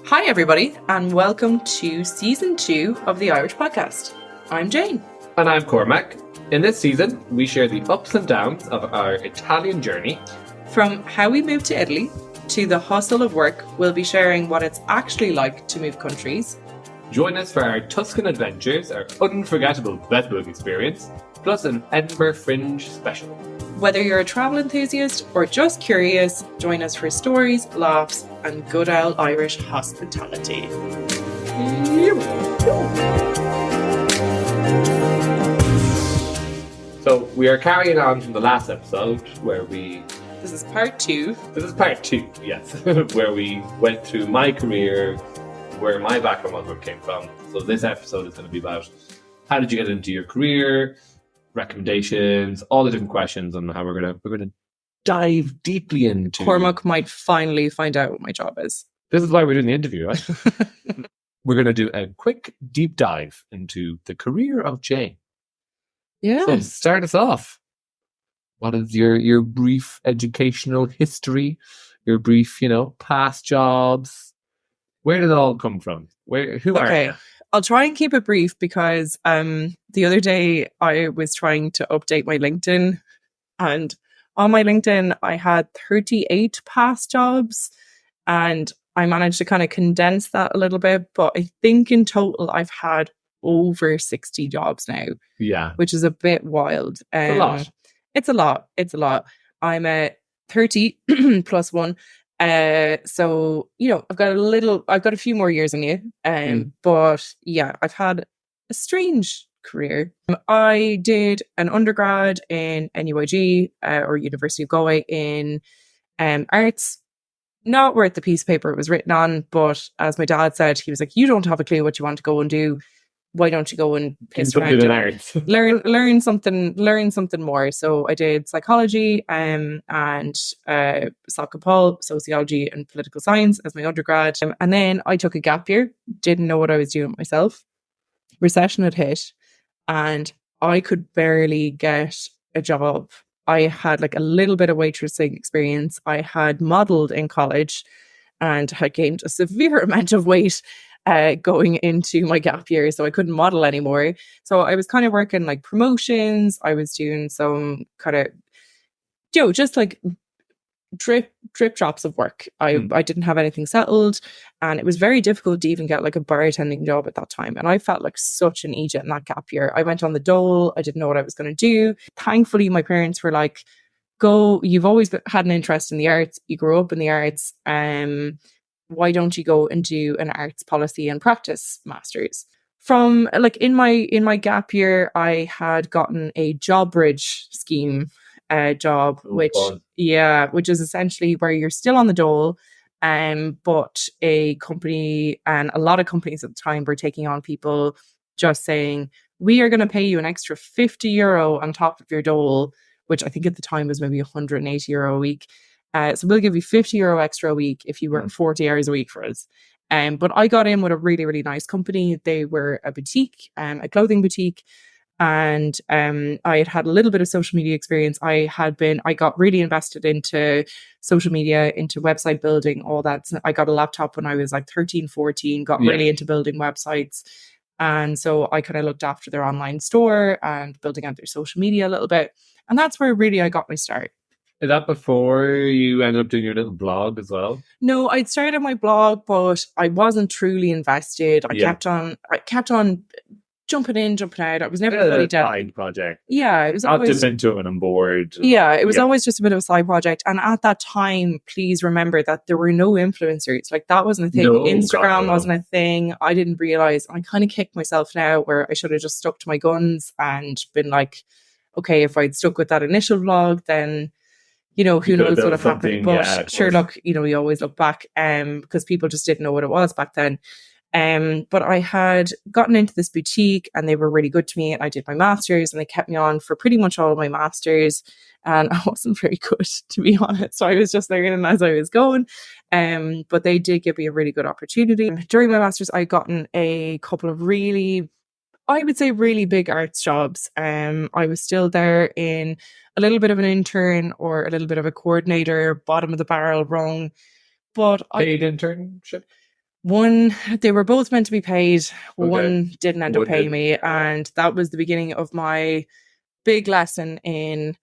Hi, everybody, and welcome to Season 2 of the Irish Podcast. I'm Jane. And I'm Cormac. In this season, we share the ups and downs of our Italian journey. From how we moved to Italy to the hustle of work, we'll be sharing what it's actually like to move countries. Join us for our Tuscan adventures, our unforgettable bedbug experience, plus an Edinburgh Fringe special. Whether you're a travel enthusiast or just curious, join us for stories, laughs, and good old Irish hospitality. Here we go. So we are carrying on from the last episode where This is part 2. This is part 2, yes. Where we went through my career, where my background was, where it came from. So this episode is going to be about how did you get into your career, recommendations, all the different questions, and how we're gonna dive deeply into. Cormac might finally find out what my job is. This is why we're doing the interview, right? We're gonna do a quick deep dive into the career of Jane. Yeah. So start us off. What is your brief educational history? Your brief, past jobs. Where did it all come from? Who are you? I'll try and keep it brief because the other day I was trying to update my LinkedIn, and on my LinkedIn I had 38 past jobs, and I managed to kind of condense that a little bit, but I think in total I've had over 60 jobs now. Yeah. Which is a bit wild. It's a lot. It's a lot. I'm at 30 plus 1. So, I've got a few more years on you. But yeah, I've had a strange career. I did an undergrad in NUIG, or University of Galway, in arts. Not worth the piece of paper it was written on, but as my dad said, he was like, you don't have a clue what you want to go and do. Why don't you go and piss around and learn something more? So I did psychology and sociology and political science as my undergrad. And then I took a gap year, didn't know what I was doing myself. Recession had hit and I could barely get a job. I had like a little bit of waitressing experience. I had modelled in college and had gained a severe amount of weight going into my gap year, so I couldn't model anymore. So I was kind of working like promotions. I was doing some kind of, just like drip drops of work. I didn't have anything settled, and it was very difficult to even get like a bartending job at that time. And I felt like such an idiot in that gap year. I went on the dole. I didn't know what I was going to do. Thankfully, my parents were like, "Go. You've always had an interest in the arts. You grew up in the arts. Why don't you go and do an arts policy and practice master's?" From like in my gap year, I had gotten a job bridge scheme job, which is essentially where you're still on the dole, but a company and a lot of companies at the time were taking on people just saying, we are going to pay you an extra €50 on top of your dole, which I think at the time was maybe €180 a week. So we'll give you €50 extra a week if you work 40 hours a week for us. But I got in with a really, really nice company. They were a boutique, a clothing boutique. And I had a little bit of social media experience. I got really invested into social media, into website building, all that. So I got a laptop when I was like 13, 14, got really into building websites. And so I kind of looked after their online store and building out their social media a little bit. And that's where really I got my start. Is that before you ended up doing your little blog as well? No, I'd started my blog, but I wasn't truly invested. I kept on jumping in, jumping out. I was never fully done. Side project. Yeah, it was I'll always dip into it when I'm bored. Yeah, it was always just a bit of a side project. And at that time, please remember that there were no influencers. Like that wasn't a thing. No, Instagram wasn't a thing. I didn't realize. I kind of kick myself now where I should have just stuck to my guns and been like, okay, if I'd stuck with that initial vlog, then who knows what would have happened. But sure, look, we always look back because people just didn't know what it was back then. But I had gotten into this boutique and they were really good to me. And I did my master's and they kept me on for pretty much all of my master's. And I wasn't very good, to be honest. So I was just learning as I was going. But they did give me a really good opportunity. During my master's, I gotten a couple of really big arts jobs. I was still there in a little bit of an intern or a little bit of a coordinator, bottom of the barrel rung. But paid internship? They were both meant to be paid. Okay. One didn't end up One paying me. And that was the beginning of my big lesson in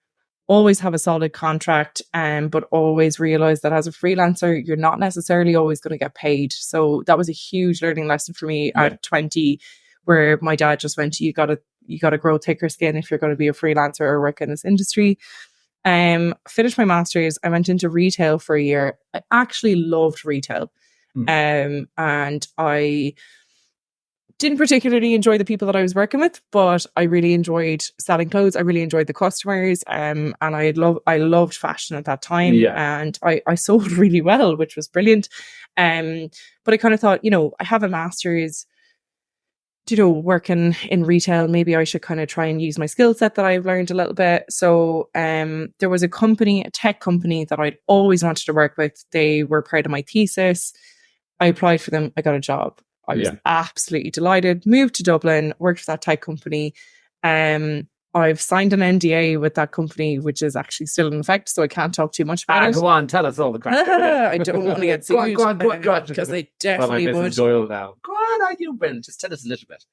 always have a solid contract, but always realize that as a freelancer, you're not necessarily always going to get paid. So that was a huge learning lesson for me at 20, where my dad just went, you gotta grow thicker skin if you're going to be a freelancer or work in this industry. Finished my master's. I went into retail for a year. I actually loved retail. And I didn't particularly enjoy the people that I was working with, but I really enjoyed selling clothes. I really enjoyed the customers. And I loved fashion at that time. And I sold really well, which was brilliant. But I kind of thought, I have a master's, working in retail. Maybe I should kind of try and use my skill set that I've learned a little bit. So there was a tech company that I'd always wanted to work with. They were part of my thesis. I applied for them. I got a job. I was absolutely delighted. Moved to Dublin, worked for that tech company. I've signed an NDA with that company, which is actually still in effect, so I can't talk too much about it. Go on, tell us all the crap. I don't want to get sued. Go on. Because they definitely would. Doyle now. Go on, you win. Just tell us a little bit.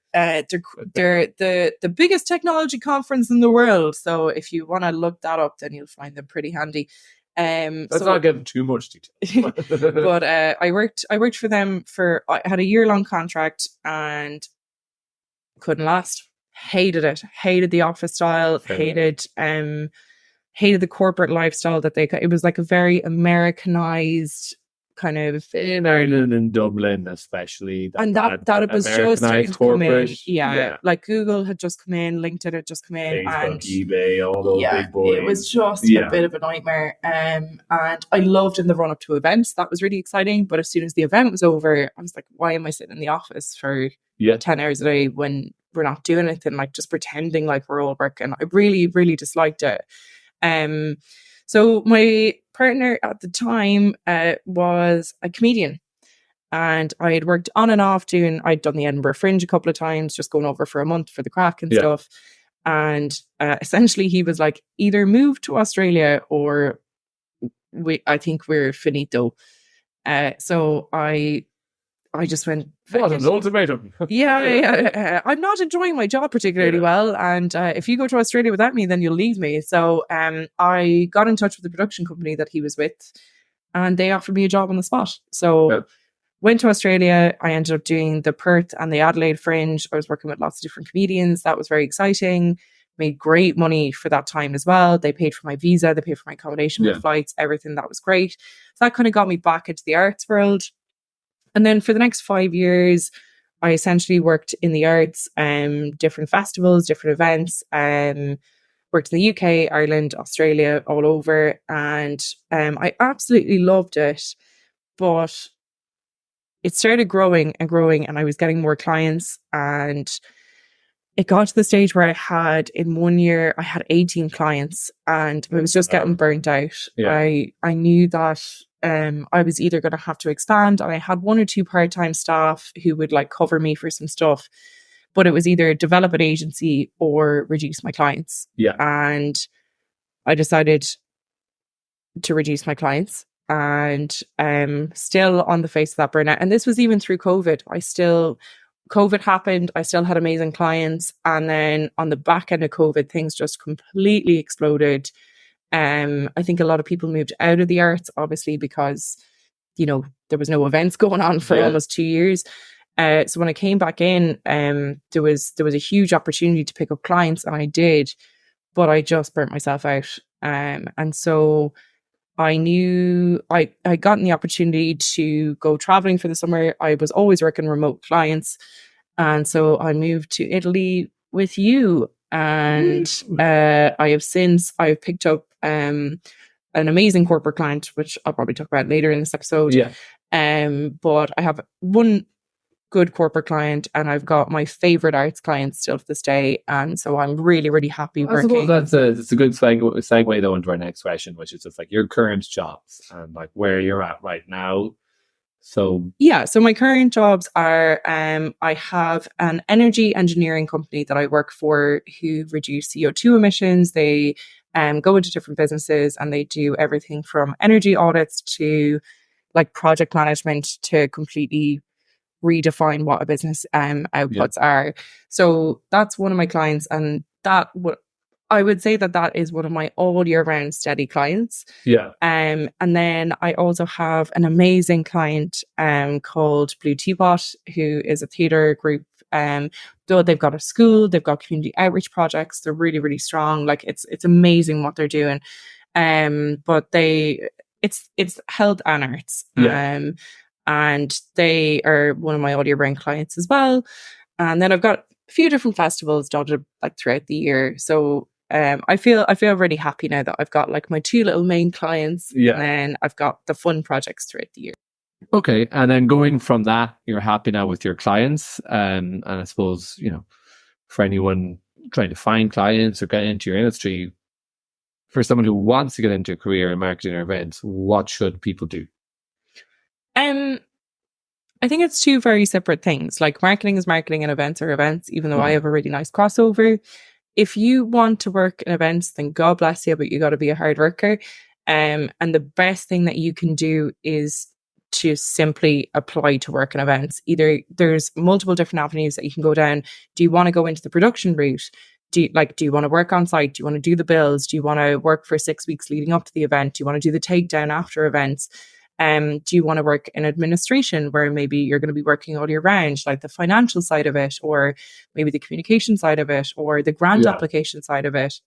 They're the biggest technology conference in the world, so if you want to look that up, then you'll find them pretty handy. Let's not give too much detail. But I worked for them I had a year-long contract and couldn't last. Hated it. Hated the office style. Hated the corporate lifestyle that it was like a very Americanized kind of in Ireland and Dublin, especially. That it was just starting to come in. Yeah, like Google had just come in, LinkedIn had just come in, Facebook, and eBay, all those big boys. It was just a bit of a nightmare. And I loved in the run up to events. That was really exciting. But as soon as the event was over, I was like, why am I sitting in the office for 10 hours a day when we're not doing anything, like just pretending like we're all working? I really, really disliked it. So my partner at the time was a comedian, and I had worked on and off I'd done the Edinburgh Fringe a couple of times, just going over for a month for the crack and stuff. And essentially he was like, either move to Australia or I think we're finito. So I just went, what an ultimatum. I'm not enjoying my job particularly well, and if you go to Australia without me, then you'll leave me. So I got in touch with the production company that he was with, and they offered me a job on the spot. So went to Australia. I ended up doing the Perth and the Adelaide Fringe. I was working with lots of different comedians. That was very exciting. Made great money for that time as well. They paid for my visa, they paid for my accommodation, my flights, everything. That was great. So that kind of got me back into the arts world. And then for the next 5 years, I essentially worked in the arts, different festivals, different events, worked in the UK, Ireland, Australia, all over. And I absolutely loved it. But it started growing and growing, and I was getting more clients. And it got to the stage where in 1 year, I had 18 clients, and I was just getting burnt out. I knew that I was either going to have to expand, and I had 1 or 2 part-time staff who would like cover me for some stuff, but it was either develop an agency or reduce my clients. And I decided to reduce my clients, and still on the face of that burnout. And this was even through COVID. COVID happened. I still had amazing clients. And then on the back end of COVID, things just completely exploded. I think a lot of people moved out of the arts, obviously, because, there was no events going on for almost 2 years. So when I came back in, there was a huge opportunity to pick up clients, and I did, but I just burnt myself out. And so I knew I gotten the opportunity to go traveling for the summer. I was always working remote clients. And so I moved to Italy with you. And I've picked up an amazing corporate client, which I'll probably talk about later in this episode. But I have one good corporate client, and I've got my favorite arts clients still to this day. And so I'm really, really happy working. That's a good segue though into our next question, which is just like your current jobs and like where you're at right now. So my current jobs are I have an energy engineering company that I work for who reduce CO2 emissions. They go into different businesses, and they do everything from energy audits to like project management to completely redefine what a business outputs are. So that's one of my clients, and I would say that is one of my all year round steady clients. Yeah. And then I also have an amazing client called Blue Teapot, who is a theatre group. Though they've got a school, they've got community outreach projects. They're really, really strong. Like it's amazing what they're doing. But it's health and arts. Yeah. And they are one of my audio brain clients as well. And then I've got a few different festivals dotted like throughout the year. So I feel really happy now that I've got like my two little main clients. Yeah. And then I've got the fun projects throughout the year. Okay. And then going from that, you're happy now with your clients. And I suppose, for anyone trying to find clients or get into your industry, for someone who wants to get into a career in marketing or events, what should people do? I think it's two very separate things. Like marketing is marketing and events are events, even though I have a really nice crossover. If you want to work in events, then God bless you, but you got to be a hard worker. And the best thing that you can do is to simply apply to work in events. Either there's multiple different avenues that you can go down. Do you want to go into the production route? Do you want to work on site? Do you want to do the bills? Do you want to work for 6 weeks leading up to the event? Do you want to do the takedown after events? Do you want to work in administration where maybe you're going to be working all year round, like the financial side of it, or maybe the communication side of it, or the grant application side of it?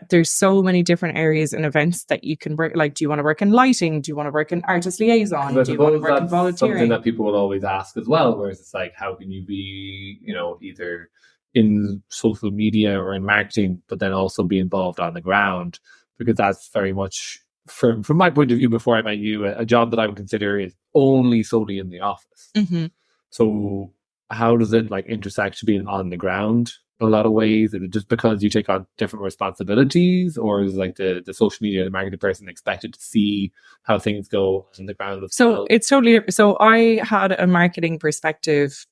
There's so many different areas and events that you can work. Like, do you want to work in lighting? Do you want to work in artist liaison? Do you want to work in volunteering? Something that people will always ask as well, whereas it's like, how can you be, either in social media or in marketing, but then also be involved on the ground? Because that's very much, from my point of view, before I met you, a job that I would consider is only solely in the office. Mm-hmm. So how does it intersect being on the ground in a lot of ways? Is it just because you take on different responsibilities, or is the social media, the marketing person expected to see how things go on the ground? So it's totally, so I had a marketing perspective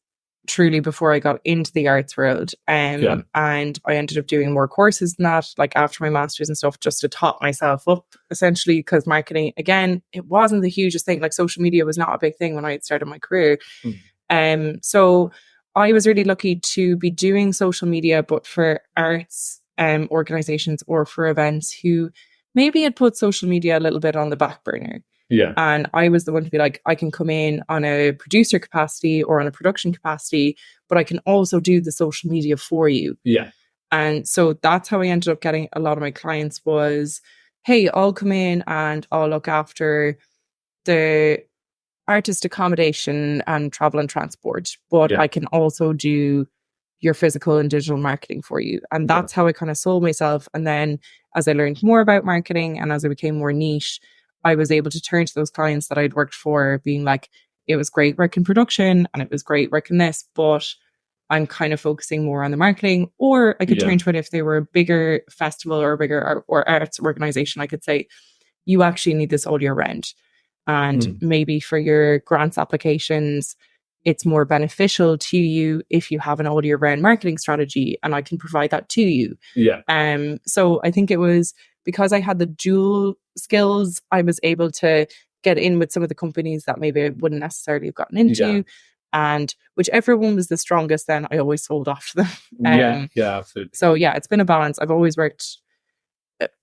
truly before I got into the arts world. And I ended up doing more courses than that, like after my master's and stuff, just to top myself up, essentially, because marketing, again, it wasn't the hugest thing. Like social media was not a big thing when I had started my career. So I was really lucky to be doing social media, but for arts organizations or for events who maybe had put social media a little bit on the back burner. Yeah. And I was the one to be like, I can come in on a producer capacity or on a production capacity, but I can also do the social media for you. Yeah. And so that's how I ended up getting a lot of my clients was, hey, I'll come in and I'll look after the artist accommodation and travel and transport, but I can also do your physical and digital marketing for you. And that's how I kind of sold myself. And then as I learned more about marketing and as I became more niche, I was able to turn to those clients that I'd worked for being like, it was great work in production and it was great work in this, but I'm kind of focusing more on the marketing. Or I could turn to it if they were a bigger festival or a bigger or arts organization. I could say, you actually need this all year round. And maybe for your grants applications, it's more beneficial to you if you have an all year round marketing strategy, and I can provide that to you. Yeah. So I think it was because I had the dual skills, I was able to get in with some of the companies that maybe I wouldn't necessarily have gotten into. And whichever one was the strongest, then I always sold off to them. Absolutely. So it's been a balance. I've always worked,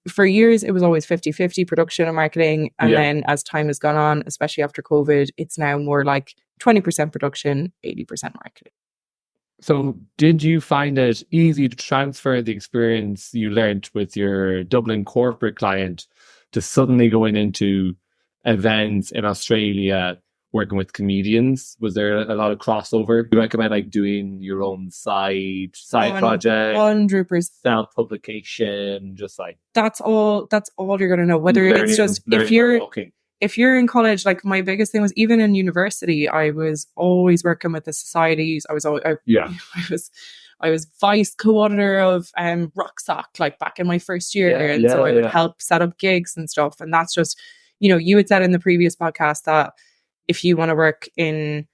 for years, it was always 50-50 production and marketing. And then as time has gone on, especially after COVID, it's now more like 20% production, 80% marketing. So did you find it easy to transfer the experience you learned with your Dublin corporate client to suddenly going into events in Australia, working with comedians? Was there a lot of crossover? Do you recommend doing your own side project? 100%. Self-publication, just that's all you're going to know. Whether it's just if you're in college, like my biggest thing was even in university, I was always working with the societies. I was vice co-auditor of Rucksack, like back in my first year. So I would help set up gigs and stuff. And that's just, you had said in the previous podcast that if you want to work in,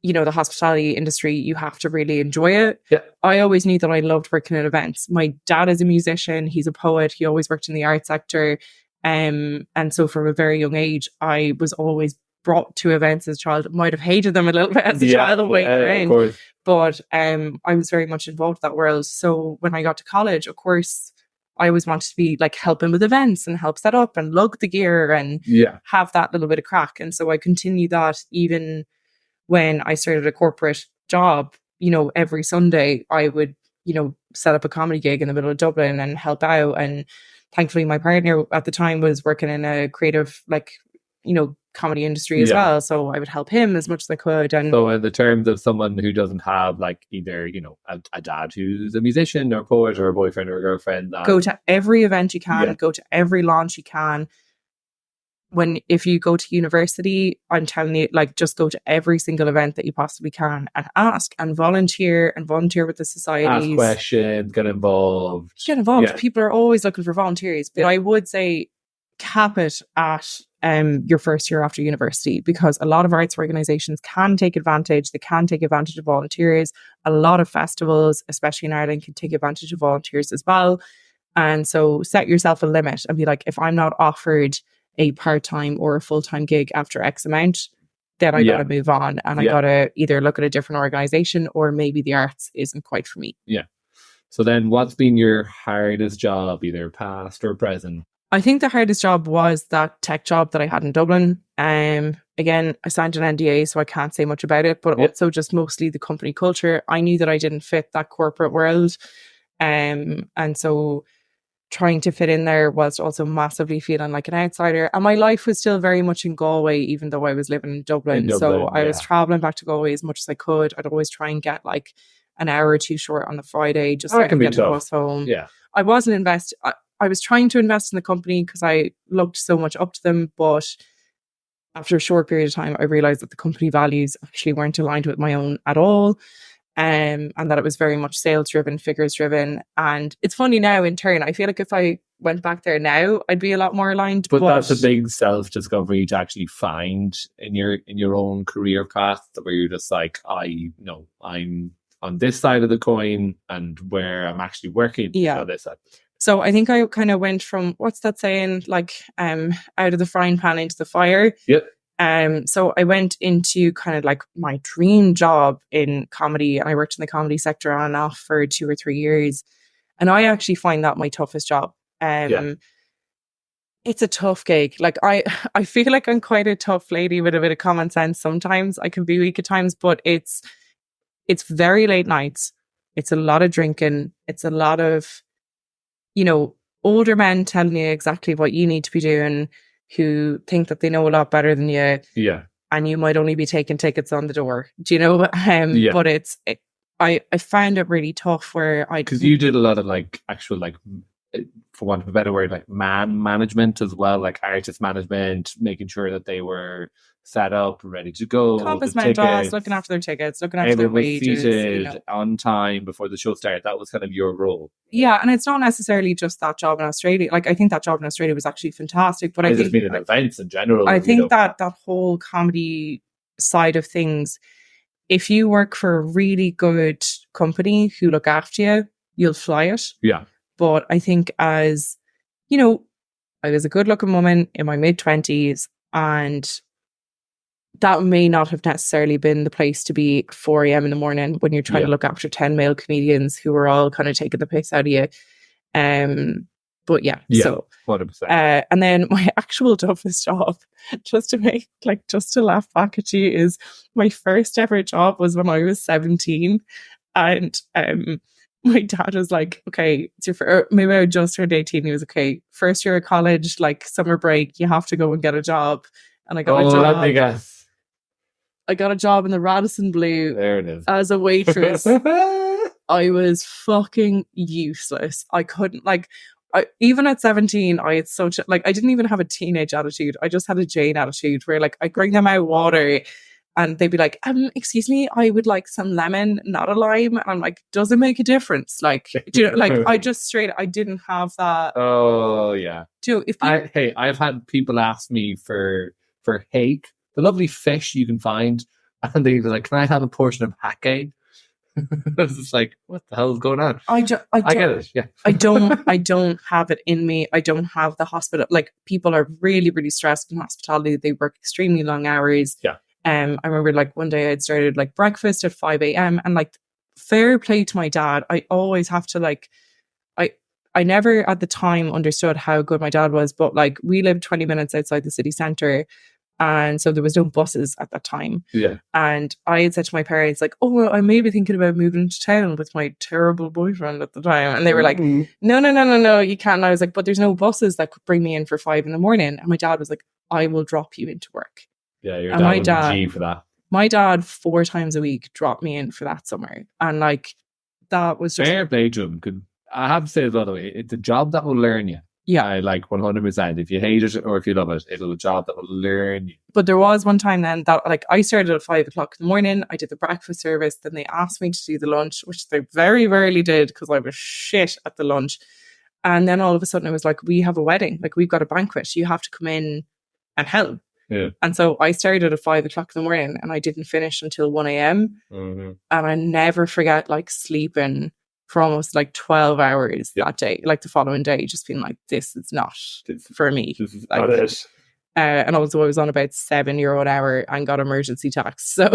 the hospitality industry, you have to really enjoy it. Yeah. I always knew that I loved working in events. My dad is a musician. He's a poet. He always worked in the art sector. And so from a very young age, I was always brought to events as a child, might have hated them a little bit as a child waiting of around. course. But I was very much involved in that world. So when I got to college, of course, I always wanted to be like helping with events and help set up and lug the gear and have that little bit of crack. And so I continued that even when I started a corporate job. You know, every Sunday I would, you know, set up a comedy gig in the middle of Dublin and help out. And thankfully my partner at the time was working in a creative, like, you know, comedy industry as well. So I would help him as much as I could. And so in the terms of someone who doesn't have like either, you know, a dad who's a musician or a poet or a boyfriend or a girlfriend, go to every event you can, go to every launch you can. If you go to university, I'm telling you, like, just go to every single event that you possibly can and ask and volunteer with the societies. Ask questions, get involved. People are always looking for volunteers, but I would say cap it at your first year after university, because a lot of arts organizations can take advantage. They can take advantage of volunteers. A lot of festivals, especially in Ireland, can take advantage of volunteers as well. And so set yourself a limit and be like, if I'm not offered a part-time or a full-time gig after X amount, then I gotta move on, and I gotta either look at a different organization, or maybe the arts isn't quite for me. So then what's been your hardest job, either past or present? I think the hardest job was that tech job that I had in Dublin. Again, I signed an NDA, so I can't say much about it, but also just mostly the company culture. I knew that I didn't fit that corporate world, and so trying to fit in there was also massively feeling like an outsider. And my life was still very much in Galway, even though I was living in Dublin. So I was traveling back to Galway as much as I could. I'd always try and get like an hour or two short on the Friday, just so I could get the bus home. I wasn't invested. I was trying to invest in the company because I looked so much up to them. But after a short period of time, I realized that the company values actually weren't aligned with my own at all. And that it was very much sales driven, figures driven. And it's funny now in turn, I feel like if I went back there now, I'd be a lot more aligned. But that's a big self-discovery to actually find in your own career path, where you're just like, I know I'm on this side of the coin and where I'm actually working on this side. So I think I kind of went from, what's that saying, like out of the frying pan into the fire. So I went into kind of like my dream job in comedy, and I worked in the comedy sector on and off for 2 or 3 years. And I actually find that my toughest job. It's a tough gig. Like I feel like I'm quite a tough lady with a bit of common sense. Sometimes I can be weak at times, but it's very late nights. It's a lot of drinking. It's a lot of, you know, older men telling you exactly what you need to be doing, who think that they know a lot better than you. And you might only be taking tickets on the door. Do you know? But I found it really tough because you did a lot of like actual, like, for want of a better word, like man management as well, like artist management, making sure that they were set up, ready to go. Compass mentors, looking after their tickets, looking after their wages. Seated on time before the show started. That was kind of your role. Yeah, and it's not necessarily just that job in Australia. Like, I think that job in Australia was actually fantastic. But I just mean in events in general. I think that whole comedy side of things, if you work for a really good company who look after you, you'll fly it. But I think, as you know, I was a good looking woman in my mid-20s, and that may not have necessarily been the place to be at 4 a.m. in the morning when you're trying to look after 10 male comedians who are all kind of taking the piss out of you. But so 100%. And then my actual toughest job, just to laugh back at you, is my first ever job was when I was 17, and my dad was like, okay, it's maybe I just turned 18. He was okay, first year of college, like summer break, you have to go and get a job. And I got a job. Let me guess. I got a job in the Radisson Blu. There it is. As a waitress. I was fucking useless. I couldn't, even at 17, I had I didn't even have a teenage attitude. I just had a Jane attitude where I bring them out water and they'd be like, excuse me, I would like some lemon, not a lime. And I'm like, does it make a difference? Do you know, I just I didn't have that. Oh yeah. Do you know, I've had people ask me for hake, the lovely fish you can find, and they'd be like, can I have a portion of hake? It's just like, what the hell is going on? I get it. Yeah. I don't have it in me. I don't have the hospital. Like, people are really, really stressed in hospitality. They work extremely long hours. Yeah. I remember like one day I'd started like breakfast at 5 a.m. and like, fair play to my dad. I always have to like, I never at the time understood how good my dad was, but like, we lived 20 minutes outside the city centre. And so there was no buses at that time. Yeah. And I had said to my parents, like, oh, well, I may be thinking about moving to town with my terrible boyfriend at the time. And they were like, no, you can't. And I was like, but there's no buses that could bring me in for 5 a.m. And my dad was like, I will drop you into work. Yeah, your dad would be G for that. My dad 4 times a week dropped me in for that summer. And like, that was just... Fair play to him. I have to say, by the way, it's a job that will learn you. Yeah. I like 100%. If you hate it or if you love it, it'll be a job that will learn you. But there was one time then that like I started at 5 o'clock in the morning. I did the breakfast service. Then they asked me to do the lunch, which they very rarely did because I was shit at the lunch. And then all of a sudden it was like, we have a wedding. Like, we've got a banquet. You have to come in and help. Yeah. And so I started at 5 o'clock in the morning and I didn't finish until 1 a.m. Mm-hmm. And I never forget like sleeping for almost like 12 hours that day, like the following day, just being like, this is not for me. This is like, not it. And also I was on about €7 an hour and got emergency tax. So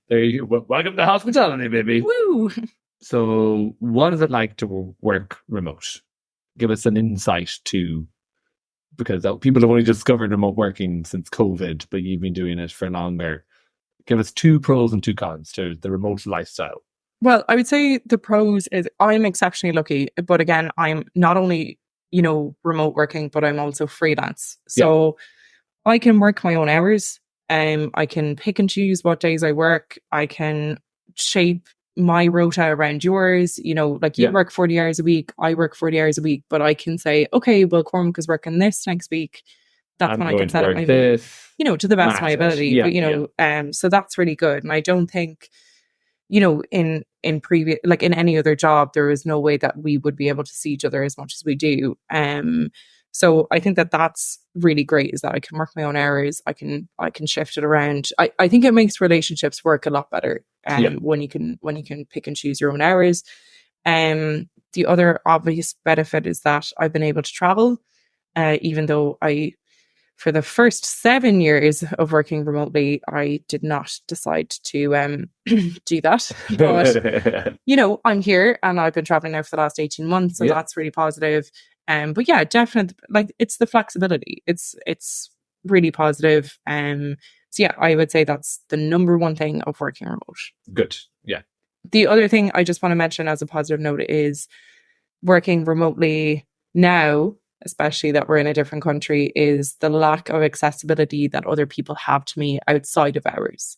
there you go. Welcome to hospitality, baby. Woo! So what is it like to work remote? Give us an insight to, because people have only discovered remote working since COVID, but you've been doing it for longer. Give us 2 pros and 2 cons to the remote lifestyle. Well, I would say the pros is I'm exceptionally lucky, but again, I'm not only, remote working, but I'm also freelance. So I can work my own hours. I can pick and choose what days I work. I can shape my rota around yours. You work 40 hours a week, I work 40 hours a week, but I can say, okay, well, Cormac is working this next week. That's when I can set up my, to the best of my ability. Yeah, but, so that's really good. And I don't think, in previous, like in any other job, there is no way that we would be able to see each other as much as we do. So I think that that's really great, is that I can work my own hours. I can shift it around. I think it makes relationships work a lot better when you can pick and choose your own hours. The other obvious benefit is that I've been able to travel, even though for the first 7 years of working remotely, I did not decide to do that. But, I'm here and I've been traveling now for the last 18 months. So that's really positive. But yeah, definitely, like, it's the flexibility. It's really positive. So yeah, I would say that's the number one thing of working remote. Good. Yeah. The other thing I just want to mention as a positive note is working remotely now, especially that we're in a different country, is the lack of accessibility that other people have to me outside of hours.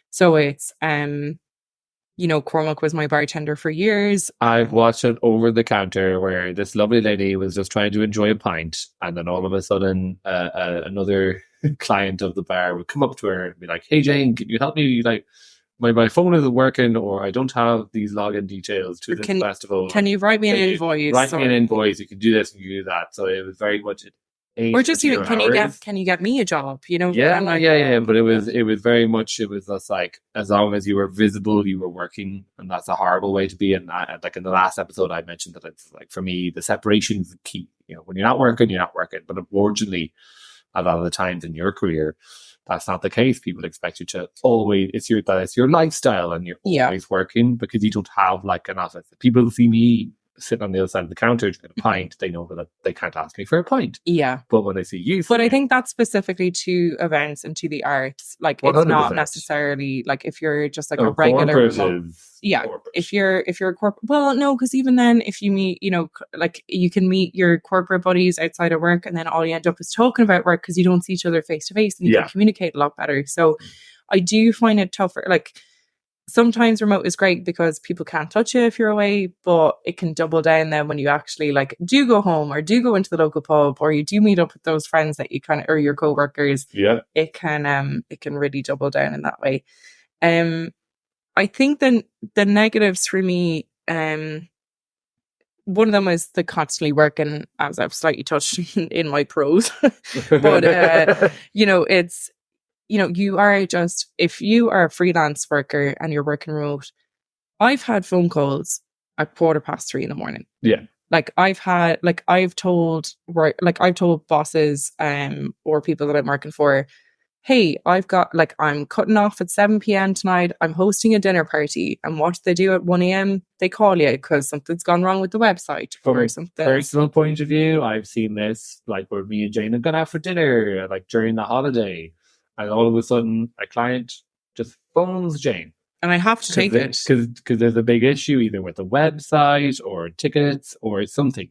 So it's, Cormac was my bartender for years. I've watched it over the counter where this lovely lady was just trying to enjoy a pint, and then all of a sudden another client of the bar would come up to her and be like, hey Jane, can you help me? Like, my phone isn't working, or I don't have these login details to this festival. Can you write me an invoice? Write me an invoice. You can do this and you can do that. So it was very much or just even can you get me a job? Yeah. But it was very much, it was just like, as long as you were visible, you were working, and that's a horrible way to be. And like in the last episode, I mentioned that it's like, for me, the separation is the key. When you're not working, you're not working. But unfortunately, a lot of the times in your career, that's not the case. People expect you to always, it's your lifestyle, and you're always working because you don't have like an office. People see me sitting on the other side of the counter to get a pint, they know that they can't ask me for a pint. Yeah. But when they see you... But I think that's specifically to events and to the arts. Like, 100%. It's not necessarily like if you're just like a regular... If you're a corporate... Well, no, because even then, if you meet, like you can meet your corporate buddies outside of work, and then all you end up is talking about work because you don't see each other face to face, and you can communicate a lot better. So I do find it tougher. Like, sometimes remote is great because people can't touch you if you're away, but it can double down then when you actually like do go home or do go into the local pub, or you do meet up with those friends that you or your co-workers. Yeah. It can really double down in that way. I think then the negatives for me, one of them is the constantly working, as I've slightly touched in my pros. But it's, you are just, if you are a freelance worker and you're working remote, I've had phone calls at 3:15 in the morning. Yeah. Like I've told bosses or people that I'm working for, hey, I'm cutting off at 7 p.m. tonight. I'm hosting a dinner party. And what do they do at 1 a.m.? They call you because something's gone wrong with the website or something. Personal point of view, I've seen this, like where me and Jane have gone out for dinner, like during the holiday, and all of a sudden a client just phones Jane. And I have to take it. Because there's a big issue either with the website or tickets or something.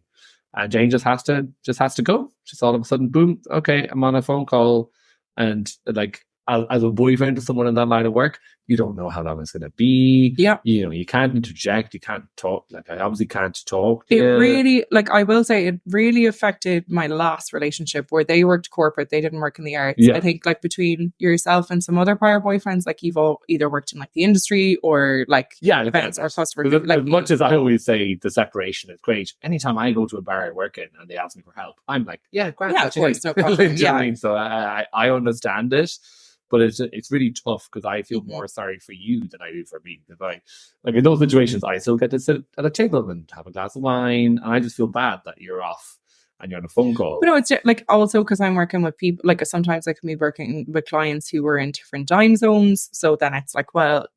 And Jane just has to go. Just all of a sudden, boom, okay, I'm on a phone call. And like as a boyfriend to someone in that line of work, you don't know how long it's gonna be. Yeah. You can't interject, you can't talk. Like I obviously can't talk. It really, like I will say, it really affected my last relationship where they worked corporate, they didn't work in the arts. Yeah. I think like between yourself and some other prior boyfriends, like you've all either worked in like the industry or like events or customers. Like, as much as I always say the separation is great, anytime I go to a bar I work in and they ask me for help, I'm like, yeah, great. Yeah, of course, no problem. Yeah. I mean? So I understand it. But it's really tough because I feel more sorry for you than I do for me. Because like in those situations, I still get to sit at a table and have a glass of wine, and I just feel bad that you're off and you're on a phone call. But no, it's like also because I'm working with people, like sometimes I can be working with clients who are in different time zones. So then it's like, well,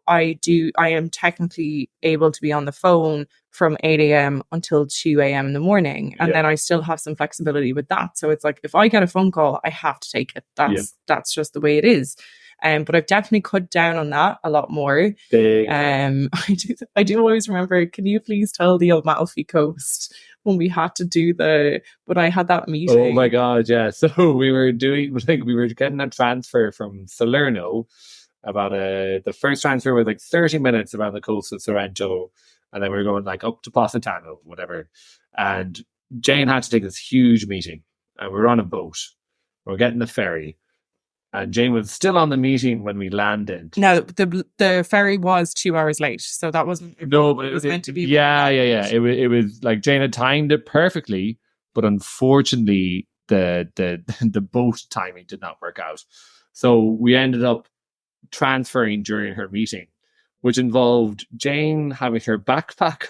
I am technically able to be on the phone from 8 a.m. until 2 a.m. in the morning. And then I still have some flexibility with that. So it's like, if I get a phone call, I have to take it. That's just the way it is. But I've definitely cut down on that a lot more. I do always remember, can you please tell the Amalfi Coast when we had to do when I had that meeting? Oh my God, yeah. So we were getting a transfer from Salerno about the first transfer was like 30 minutes around the coast of Sorrento. And then we were going like up to Positano, whatever. And Jane had to take this huge meeting. And we were on a boat. We were getting the ferry. And Jane was still on the meeting when we landed. No, the ferry was 2 hours late, so that wasn't. No, but it was meant to be. Yeah. It was like Jane had timed it perfectly, but unfortunately, the boat timing did not work out. So we ended up transferring during her meeting, which involved Jane having her backpack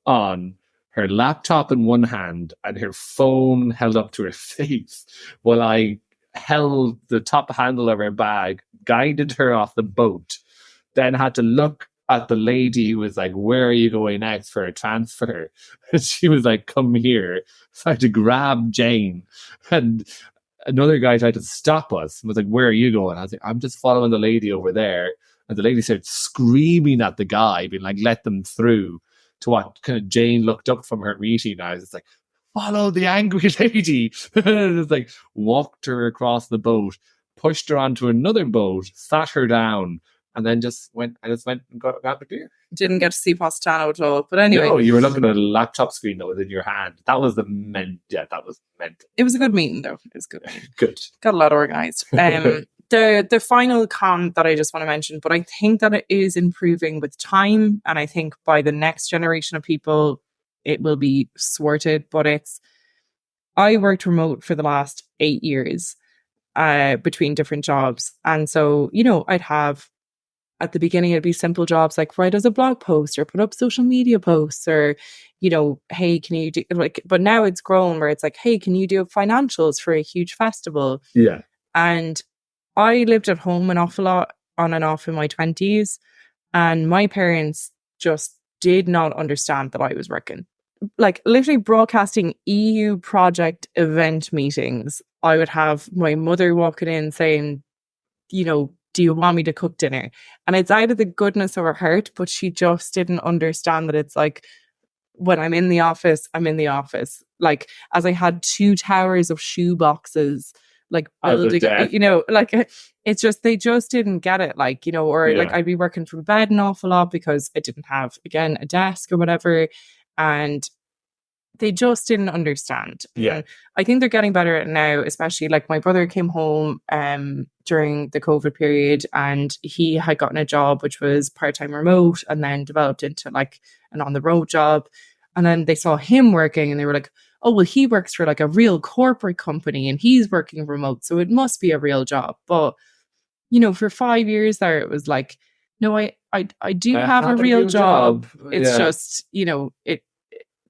on, her laptop in one hand, and her phone held up to her face, while I held the top handle of her bag, guided her off the boat, then had to look at the lady who was like, where are you going next for a transfer? And she was like, come here. So I had to grab Jane. And another guy tried to stop us and was like, where are you going? I was like, I'm just following the lady over there. And the lady started screaming at the guy, being like, let them through. To what kind of Jane looked up from her meeting. I was just like, follow the angry lady. Just like walked her across the boat, pushed her onto another boat, sat her down, and then just went and got a beer. Didn't get to see Positano at all. But anyway. No, you were looking at a laptop screen that was in your hand. That was that was mental. It was a good meeting though. It was good. Good. Got a lot organised. The final con that I just want to mention, but I think that it is improving with time. And I think by the next generation of people, it will be sorted. But I worked remote for the last 8 years between different jobs. And so, I'd have, at the beginning, it'd be simple jobs like write us a blog post or put up social media posts or, hey, can you do but now it's grown where it's like, hey, can you do financials for a huge festival? Yeah. And I lived at home an awful lot on and off in my 20s. And my parents just did not understand that I was working. Like literally broadcasting EU project event meetings. I would have my mother walking in saying, do you want me to cook dinner? And it's out of the goodness of her heart, but she just didn't understand that it's like, when I'm in the office, I'm in the office. Like as I had 2 towers of shoe boxes, like building, it's just, they just didn't get it. Like, like I'd be working from bed an awful lot because I didn't have, again, a desk or whatever. And they just didn't understand. Yeah. And I think they're getting better at it now, especially like my brother came home during the COVID period and he had gotten a job which was part-time remote and then developed into like an on-the-road job. And then they saw him working and they were like, oh, well, he works for like a real corporate company and he's working remote, so it must be a real job. But, for 5 years there, it was like, no, I do have a real job. It's just,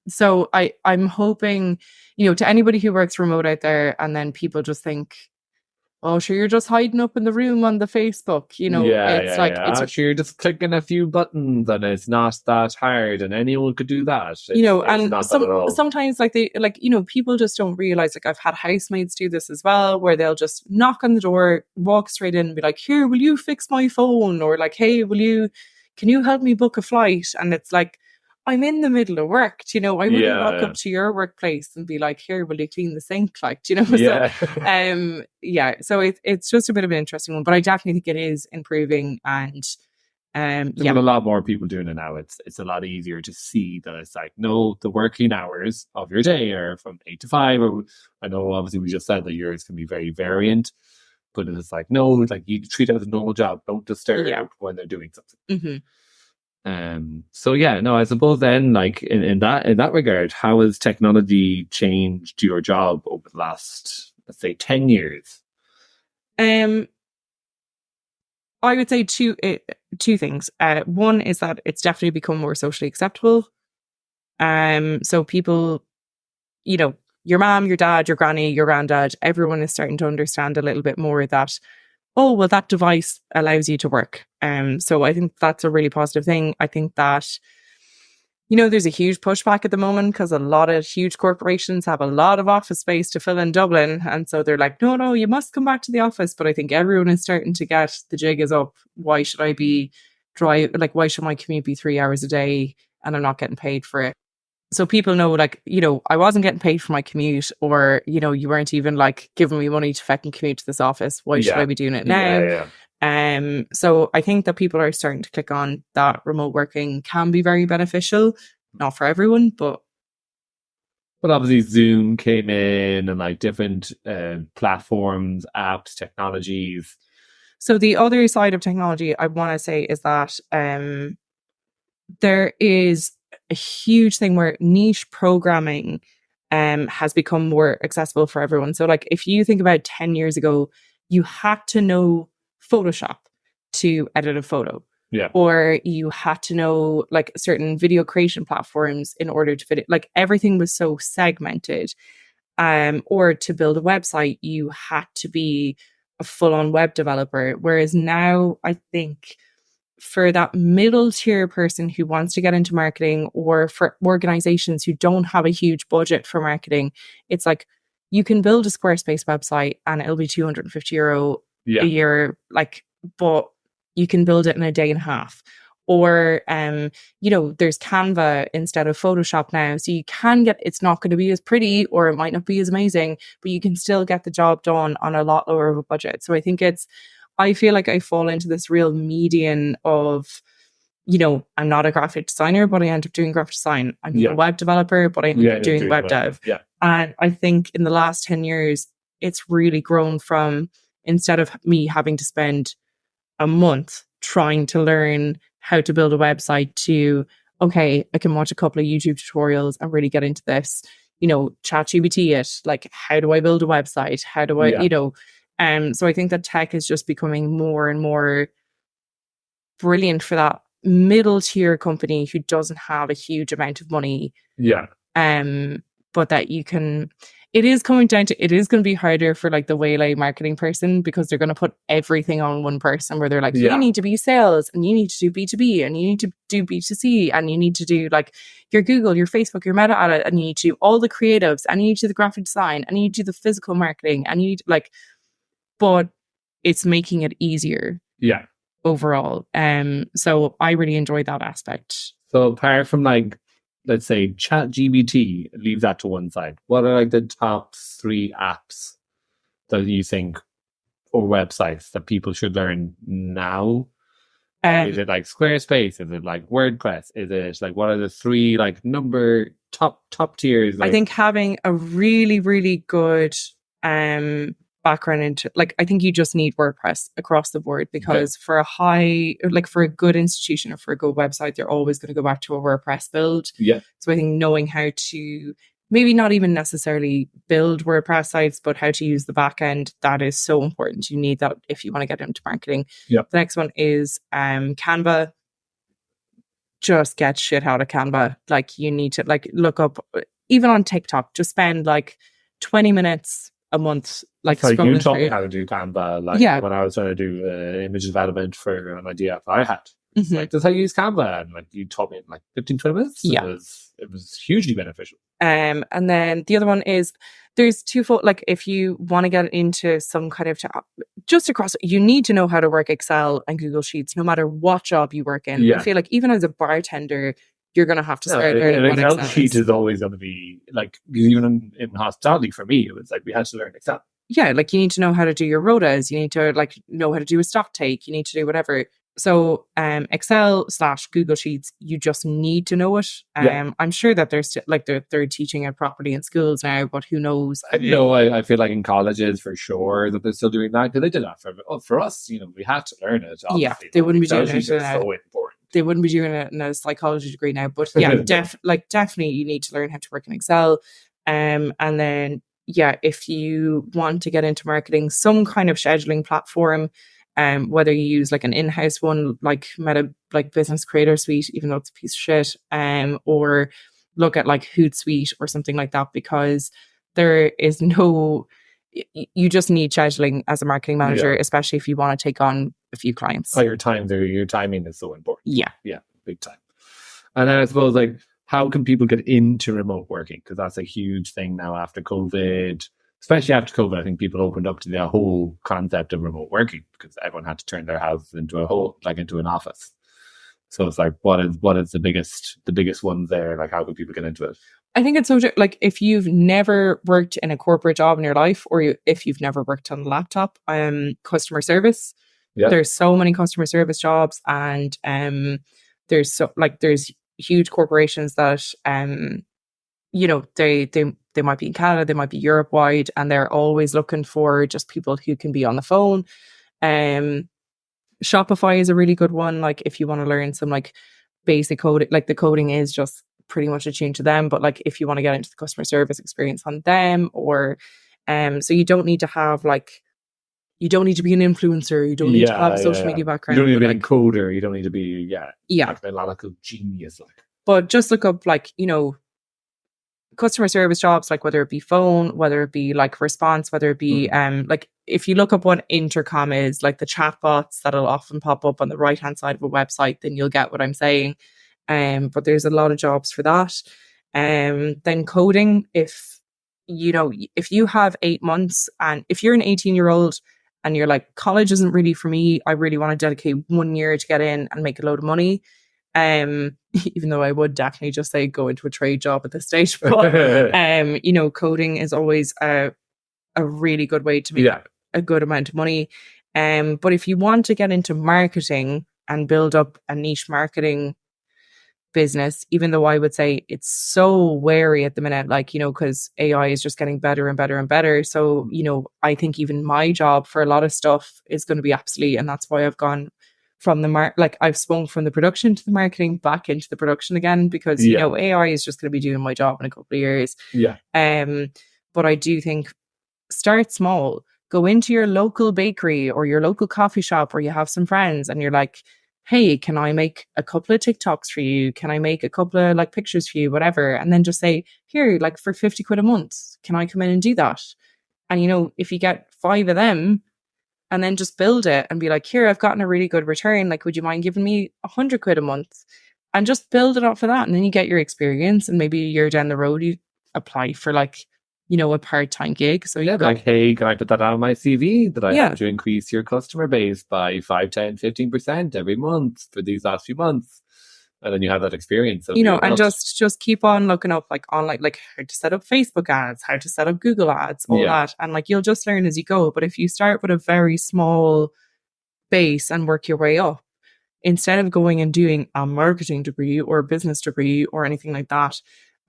so I'm hoping, to anybody who works remote out there, and then people just think, oh, sure, you're just hiding up in the room on the Facebook, it's sure, you're just clicking a few buttons and it's not that hard and anyone could do that. Sometimes people just don't realize, I've had housemates do this as well, where they'll just knock on the door, walk straight in and be like, here, will you fix my phone? Or like, hey, can you help me book a flight? And it's like, I'm in the middle of work, I wouldn't walk up to your workplace and be like, here, will you clean the sink? So it's just a bit of an interesting one, but I definitely think it is improving. And a lot more people doing it now. It's a lot easier to see that it's like, no, the working hours of your day are from 8 to 5, or I know obviously we just said that yours can be very variant, but it's like, no, like you treat it as a normal job, don't disturb when they're doing something. Mm-hmm. I suppose then, like in that regard, how has technology changed your job over the last, let's say, 10 years? I would say two things. One is that it's definitely become more socially acceptable. So people, your mom, your dad, your granny, your granddad, everyone is starting to understand a little bit more that, oh, well, that device allows you to work. So I think that's a really positive thing. I think that, there's a huge pushback at the moment because a lot of huge corporations have a lot of office space to fill in Dublin. And so they're like, no, you must come back to the office. But I think everyone is starting to get the jig is up. Why should I be why should my commute be 3 hours a day and I'm not getting paid for it? So people know, I wasn't getting paid for my commute, or, you weren't even giving me money to fucking commute to this office. Why should I be doing it now? So I think that people are starting to click on that remote working can be very beneficial. Not for everyone, but obviously Zoom came in and different platforms, apps, technologies. So the other side of technology I want to say is that there is a huge thing where niche programming has become more accessible for everyone. So if you think about 10 years ago, you had to know Photoshop to edit a photo. Yeah. Or you had to know certain video creation platforms in order to fit it. Everything was so segmented. Or to build a website, you had to be a full-on web developer. Whereas now, I think for that middle tier person who wants to get into marketing, or for organizations who don't have a huge budget for marketing, it's you can build a Squarespace website and it'll be €250 a year, but you can build it in a day and a half. Or there's Canva instead of Photoshop now, so you can get, it's not going to be as pretty, or it might not be as amazing, but you can still get the job done on a lot lower of a budget. So I feel like I fall into this real median of, I'm not a graphic designer, but I end up doing graphic design. I'm not a web developer, but I end up doing web dev. Yeah. And I think in the last 10 years, it's really grown from, instead of me having to spend a month trying to learn how to build a website, to, okay, I can watch a couple of YouTube tutorials and really get into this, ChatGPT it, how do I build a website? How do I, so I think that tech is just becoming more and more brilliant for that middle tier company who doesn't have a huge amount of money. Yeah. But that it is coming down to, it is going to be harder for the waylay marketing person, because they're going to put everything on one person, where they're you need to be sales, and you need to do B2B, and you need to do B2C, and you need to do your Google, your Facebook, your meta ad, and you need to do all the creatives, and you need to do the graphic design, and you need to do the physical marketing, and you need but it's making it easier. Yeah. Overall. So I really enjoyed that aspect. So apart from let's say ChatGPT, leave that to one side. What are the top 3 apps that you think, or websites that people should learn now? Is it Squarespace? Is it WordPress? Is it what are the 3 number top tiers? I think having a really, really good background into I think you just need WordPress across the board, because for for a good institution or for a good website, they're always going to go back to a WordPress build. Yeah. So I think knowing how to maybe not even necessarily build WordPress sites, but how to use the back end, that is so important. You need that if you want to get into marketing. Yeah. The next one is Canva. just get shit out of Canva. Like you need to like look up, even on TikTok, just spend like 20 minutes a month, like So you scrolling taught me through. how to do Canva, like Yeah. when I was trying to do image development for an idea I had. Mhm. Like, that's how you use Canva. And like you taught me in like 15, 20 minutes. Yeah. It was hugely beneficial. And then the other one is there's twofold. Like if you want to get into some kind of just across, you need to know how to work Excel and Google Sheets, no matter what job you work in. Yeah. I feel like even as a bartender, you're going to have to No, start learning an what Excel Excel sheet is. is always going to be like, even in hospitality for me, it was like we had to learn Excel. Yeah, like you need to know how to do your rotas. You need to like know how to do a stock take. You need to do whatever. So Excel / Google Sheets, you just need to know it. Yeah. I'm sure that there's like they're teaching it properly in schools now, but who knows? I feel like in colleges for sure that they're still doing that, because they did that for us. You know, we had to learn it. Yeah, Obviously. they wouldn't be Excel doing it sheets are now. so important. They wouldn't be doing it in a psychology degree now. But yeah, definitely you need to learn how to work in Excel. And then yeah, if you want to get into marketing, some kind of scheduling platform, whether you use like an in-house one like Meta, like Business Creator Suite, even though it's a piece of shit, or look at like Hootsuite or something like that, because there is no, you just need scheduling as a marketing manager, especially if you want to take on a few clients. Oh, your timing is so important. Yeah, big time. And then I suppose, like, how can people get into remote working? Because that's a huge thing now after COVID. Especially after COVID, I think people opened up to the whole concept of remote working, because everyone had to turn their house into into an office. So it's like, what is the biggest one there? Like, how can people get into it? I think it's so like if you've never worked in a corporate job in your life, or if you've never worked on a laptop, customer service. Yeah. There's so many customer service jobs, and there's huge corporations that you know, they might be in Canada, they might be Europe wide, and they're always looking for just people who can be on the phone. Shopify is a really good one. Like if you want to learn some like basic coding, like the coding is just pretty much attuned to them. But like if you want to get into the customer service experience on them, or so you don't need to have like, you don't need to be an influencer. You don't need to have a social media background. You don't need to be like, a coder. You don't need to be a technological genius. Like, but just look up like, you know, customer service jobs, like whether it be phone, whether it be like response, whether it be like if you look up what intercom is, like the chatbots that'll often pop up on the right hand side of a website, then you'll get what I'm saying. But there's a lot of jobs for that. Then coding, if you have 8 months, and if you're an 18-year-old and you're like, college isn't really for me, I really want to dedicate 1 year to get in and make a load of money. Even though I would definitely just say go into a trade job at this stage, but coding is always a really good way to make a good amount of money. But if you want to get into marketing and build up a niche marketing business, even though I would say it's so wary at the minute, like, you know, because AI is just getting better and better and better. So, you know, I think even my job for a lot of stuff is going to be obsolete, and that's why I've gone from the I've swung from the production to the marketing back into the production again, because you know, AI is just going to be doing my job in a couple of years. But I do think start small. Go into your local bakery or your local coffee shop where you have some friends and you're like, hey, can I make a couple of TikToks for you? Can I make a couple of like pictures for you? Whatever. And then just say, here, like for 50 quid a month, can I come in and do that? And you know, if you get 5 of them, and then just build it and be like, here, I've gotten a really good return. Like, would you mind giving me 100 quid a month? And just build it up for that. And then you get your experience, and maybe a year down the road, you apply for like, you know, a part-time gig. So you're like, hey, can I put that on my CV that I have to increase your customer base by 5, 10, 15% every month for these last few months? And then you have that experience. You know, and just keep on looking up like online, like how to set up Facebook ads, how to set up Google ads, all that. And like, you'll just learn as you go. But if you start with a very small base and work your way up, instead of going and doing a marketing degree or a business degree or anything like that,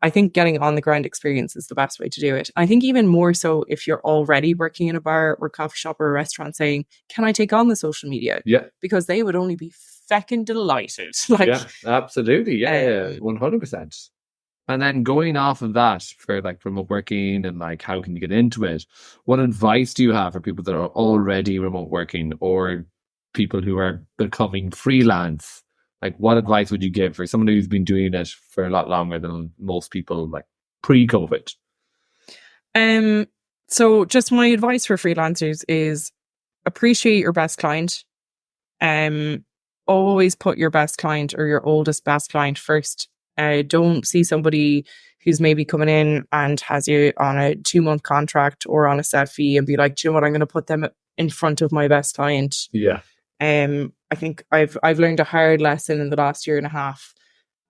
I think getting on the ground experience is the best way to do it. I think even more so if you're already working in a bar or coffee shop or a restaurant, saying, can I take on the social media? Yeah. Because they would only be feckin' delighted. Like, yeah, absolutely. Yeah, 100%. And then going off of that for like remote working and like how can you get into it, what advice do you have for people that are already remote working or people who are becoming freelance Like, what advice would you give for someone who's been doing it for a lot longer than most people, like pre-COVID? So just my advice for freelancers is appreciate your best client. Always put your best client or your oldest best client first. Don't see somebody who's maybe coming in and has you on a 2-month contract or on a set fee and be like, do you know what, I'm going to put them in front of my best client. Yeah. I think I've learned a hard lesson in the last year and a half,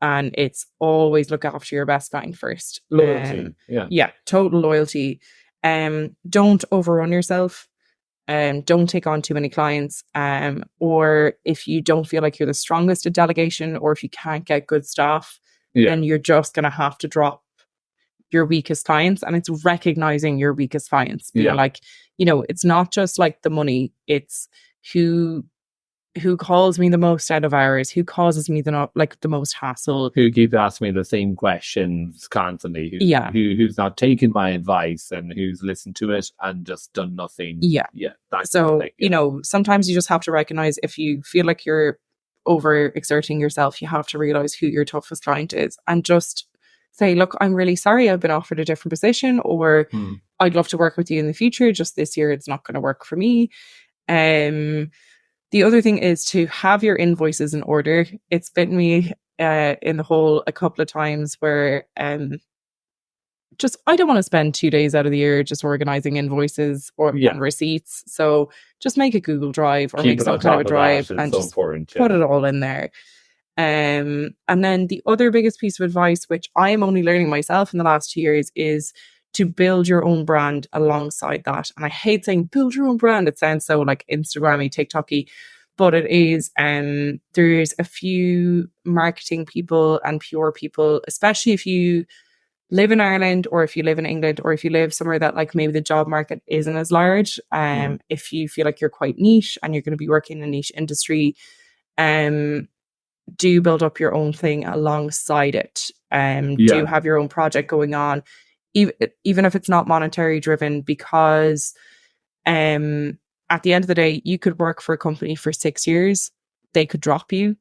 and it's always look after your best client first. Loyalty. Yeah, total loyalty. Don't overrun yourself. Don't take on too many clients. Or if you don't feel like you're the strongest at delegation, or if you can't get good staff, then you're just gonna have to drop your weakest clients. And it's recognizing your weakest clients. Being like, it's not just like the money, it's who calls me the most out of hours, who causes me the most hassle, who keeps asking me the same questions constantly, who's not taken my advice and who's listened to it and just done nothing. So sometimes you just have to recognize, if you feel like you're over exerting yourself, you have to realize who your toughest client is and just say, look, I'm really sorry, I've been offered a different position, or I'd love to work with you in the future, just this year it's not going to work for me. The other thing is to have your invoices in order. It's bitten me in the hole a couple of times where I don't want to spend 2 days out of the year just organizing invoices and receipts. So just make a Google Drive or make some kind of a drive and just put it all in there. And then the other biggest piece of advice, which I am only learning myself in the last 2 years, is to build your own brand alongside that. And I hate saying build your own brand. It sounds so like Instagram-y, TikTok-y, but it is. There's a few marketing people and PR people, especially if you live in Ireland or if you live in England or if you live somewhere that like maybe the job market isn't as large. If you feel like you're quite niche and you're going to be working in a niche industry, do build up your own thing alongside it. Do have your own project going on, even if it's not monetary driven, because at the end of the day, you could work for a company for 6 years, they could drop you,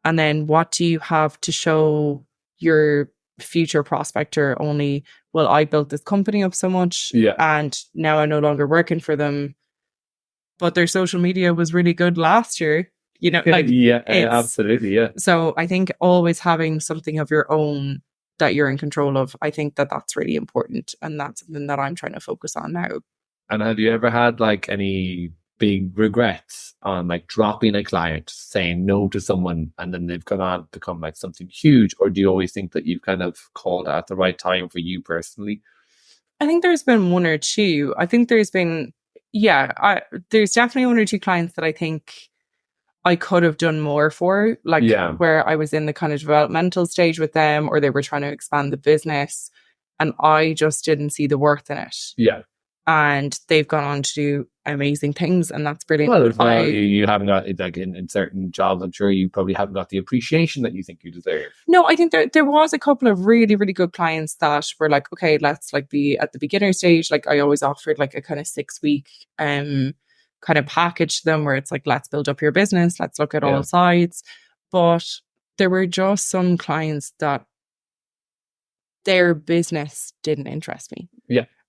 and then what do you have to show your future prospector? Only, well, I built this company up so much and now I'm no longer working for them, but their social media was really good last year. Absolutely. So I think always having something of your own that you're in control of, I think that's really important, and that's something that I'm trying to focus on now. And have you ever had like any big regrets on like dropping a client, saying no to someone, and then they've gone on to become like something huge? Or do you always think that you've kind of called at the right time for you personally? I think there's been one or two. I think there's been, there's definitely one or two clients that I think I could have done more for, where I was in the kind of developmental stage with them, or they were trying to expand the business and I just didn't see the worth in it. And they've gone on to do amazing things, and that's brilliant. Well, you haven't got, like in certain jobs, I'm sure you probably haven't got the appreciation that you think you deserve. No, I think there was a couple of really, really good clients that were like, okay, let's like be at the beginner stage. Like I always offered like a kind of 6-week kind of package to them where it's like, let's build up your business, let's look at all sides. But there were just some clients that their business didn't interest me.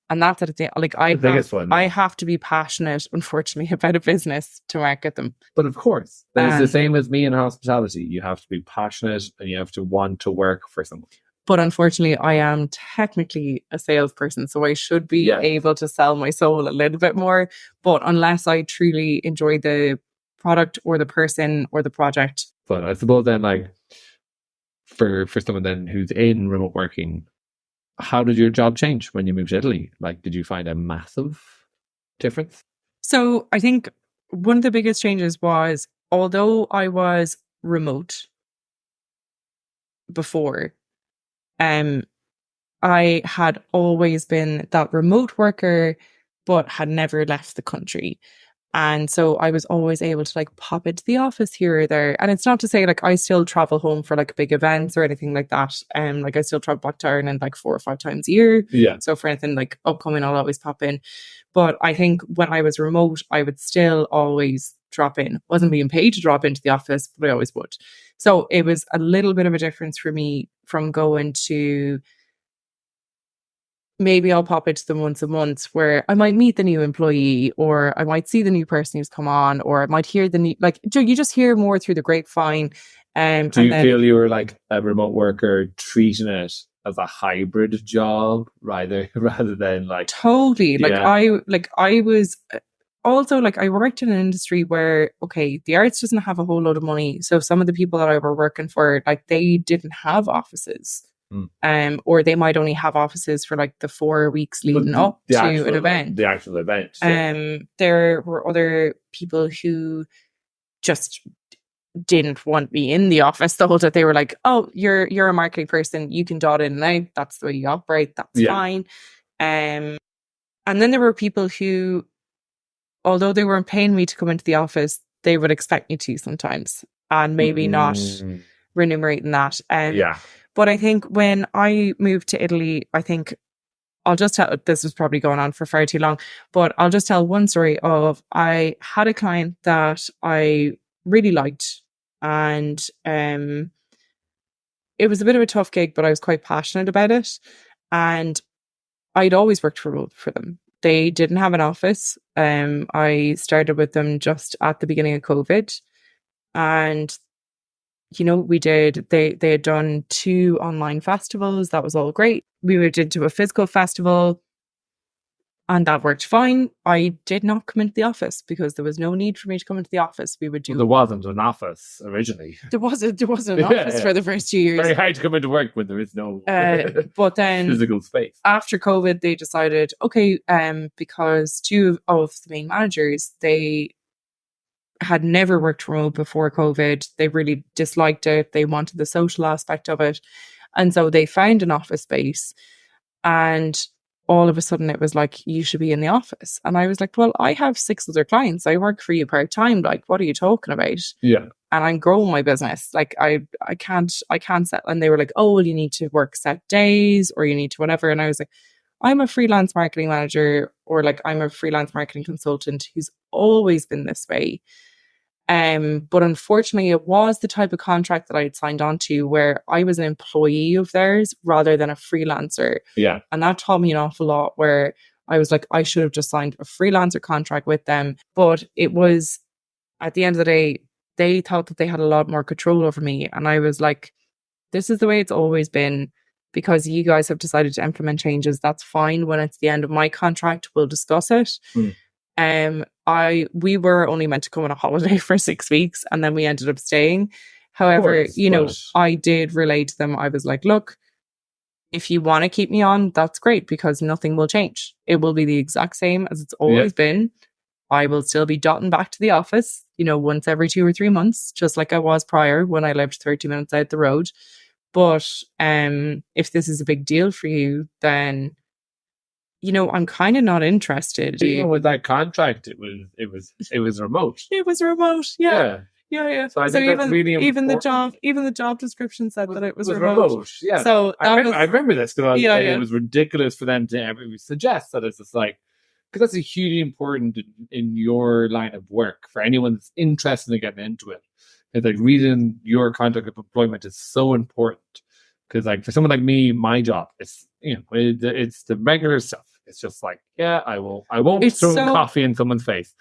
And that's the thing. Like I have to be passionate, unfortunately, about a business to market them. But of course, it's the same as me in hospitality. You have to be passionate and you have to want to work for someone. But unfortunately, I am technically a salesperson, so I should be able to sell my soul a little bit more. But unless I truly enjoy the product or the person or the project. But I suppose then, like for someone then who's in remote working, how did your job change when you moved to Italy? Like, did you find a massive difference? So I think one of the biggest changes was, although I was remote before, I had always been that remote worker, but had never left the country. And so I was always able to like pop into the office here or there. And it's not to say like I still travel home for like big events or anything like that. Like I still travel back to Ireland like 4 or 5 times a year. So for anything like upcoming, I'll always pop in. But I think when I was remote, I would still always drop in. Wasn't being paid to drop into the office, but I always would. So it was a little bit of a difference for me from going to, maybe I'll pop into them once a month where I might meet the new employee, or I might see the new person who's come on, or I might hear the new, like, you just hear more through the grapevine. Do you feel you were like a remote worker treating it as a hybrid job rather than like totally, I was also, like, I worked in an industry where, okay, the arts doesn't have a whole lot of money, so some of the people that I were working for, like, they didn't have offices. Or they might only have offices for like the 4 weeks leading up to an event. The actual event. Yeah. There were other people who just didn't want me in the office the whole time. They were like, "Oh, you're a marketing person. You can dot in and out. That's the way you operate. That's fine." And then there were people who, although they weren't paying me to come into the office, they would expect me to sometimes, and maybe not remunerating that. But I think when I moved to Italy, I think I'll just tell, this was probably going on for far too long, but I'll just tell one story of, I had a client that I really liked, and it was a bit of a tough gig, but I was quite passionate about it. And I'd always worked for them. They didn't have an office. I started with them just at the beginning of COVID, and they had done 2 online festivals. That was all great. We moved into a physical festival, and that worked fine. I did not come into the office because there was no need for me to come into the office. We would do. There wasn't an office originally. There wasn't an office for the first 2 years. Very hard to come into work when there is no but then physical space. After COVID, they decided, okay, because 2 of the main managers, they had never worked remote before COVID. They really disliked it. They wanted the social aspect of it. And so they found an office space, and all of a sudden it was like, you should be in the office. And I was like, well, I have 6 other clients. I work for you part-time. Like, what are you talking about? Yeah. And I'm growing my business. Like, I can't set. And they were like, oh, well, you need to work set days, or you need to whatever. And I was like, I'm a freelance marketing manager, or like, I'm a freelance marketing consultant who's always been this way. But unfortunately, it was the type of contract that I had signed on to where I was an employee of theirs rather than a freelancer. Yeah. And that taught me an awful lot, where I was like, I should have just signed a freelancer contract with them. But it was, at the end of the day, they thought that they had a lot more control over me. And I was like, this is the way it's always been. Because you guys have decided to implement changes, that's fine. When it's the end of my contract, we'll discuss it. We were only meant to go on a holiday for 6 weeks, and then we ended up staying. However, I did relay to them. I was like, look, if you want to keep me on, that's great, because nothing will change. It will be the exact same as it's always been. I will still be dotting back to the office, once every 2 or 3 months, just like I was prior when I lived 30 minutes out the road. But if this is a big deal for you, then I'm kind of not interested. Even with that contract, it was remote. It was remote, yeah. So I think that's really important. even the job description said that it was remote. Yeah. So I remember this, because it was ridiculous for them to ever suggest that. It's just like, because that's a hugely important in your line of work for anyone that's interested in getting into it. It's like, reading your contract of employment is so important, because like for someone like me, my job is it's the regular stuff. It's just like, I won't throw coffee in someone's face.